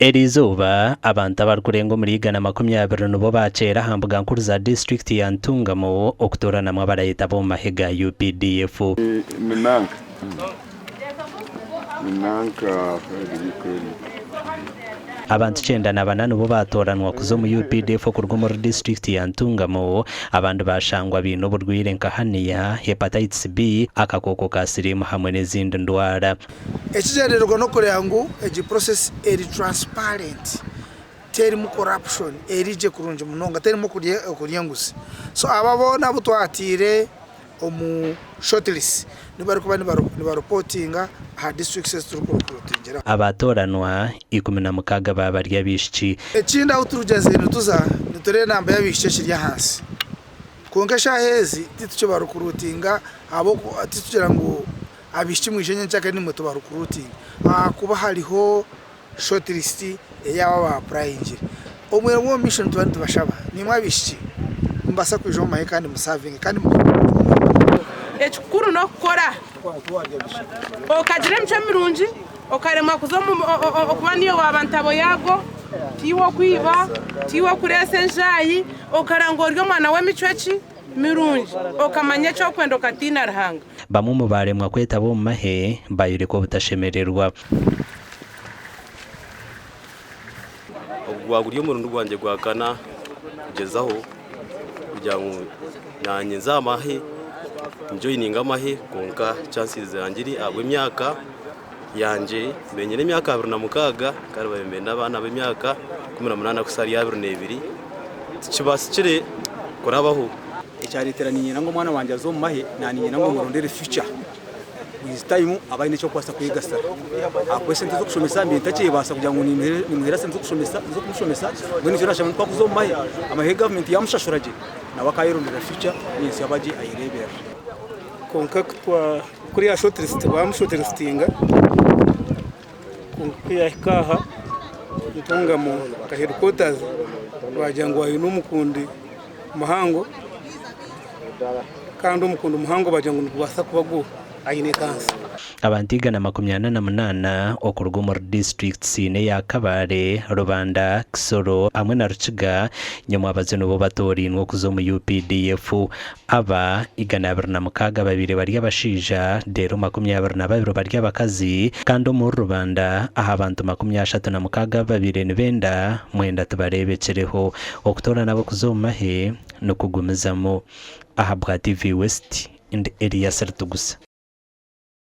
Erizuba abantu abarukurenga muri igana 20 nubo bacera hambuga nkuru za district ya Ntungamo okutorana mu barayita bo mahega UPDF abantu 98 bo batoranwa kuzo mu UPDF ku rwo muri district ya Ntungamo abantu bashangwa bintu burwire nkahaniya hepatitis B akakoko ka sirimu hamwe n'izindi ndwara ekigendererwa no kurenga egi process eri transparent teri mu corruption erije kurunje munonga teri mu kuryengusi so ababona butwatire omu shortlist nibari kuba ni reportinga ha district sector recruiting abatoranwa 16 babarya bishiki ekinda uturugeze nituza nitore namba yabishike kirya hasi kongesha hezi titucyo barukurutinga abo titugira ngo abishiki mwishenye nchaka ni moto barukurutinga kuba hariho shortlist yaba ba applying omwe wo mission twantu bashaba ni mwabishiki mbasa kwijo mahe kandi musaving kandi ekikuru no kukora okagire mche mirungi okarema kuzomu okuba niyo wabantu abo yago tiwo kwiba tiwo kurese njayi okarango ryo mwana w'emicweki mirungi okamanya cyo kwendo katina rahanga bamwe mu baremwa kweta bo mahe bayire ko butashemererwa gwaguriye mu rundu rwanje gwakana kugezaho kugira ngo nanye nzamahe joining amahe konka chances zangiri abwe myaka yanje menye n'imyaka 26 kandi babembe n'abana b'imyaka 18 kusari ya 22 kibasicire korabaho icyariteraniye nango mwana wanje azo mahe naniye nango murondere future with time abayine cyo kwasa kwigasara akwese nzo kushomesa mbita cyibasa kugira ngo nimuhera senzo kushomesa ngene cyo nashamwe kwa kuzo mahe amahe government yamushashuraje na bakayirondera future yesi yabaje ayirebera konka kuri ya shortlist bamushotelistinga konka ya kaha Ntungamo ka headquarters bajangwa n'umukundi muhango kandi umukundi muhango bajangwa kubasa kubago ayine kansa abantu 188 okurwa muri district sine ya Kabare Rubanda Kisoro amwe na Rukiga nyuma abazeno bo batorinwo kuzo mu UPDF aba 126 babiri bari abashija dero 22 bari abakazi kandi mu Rubanda aha abantu 36 babiri nibenda mwenda tubarebecereho okutora nabo kuzo mahe no kugumizamo aha bwa TV West and area Sertugusa.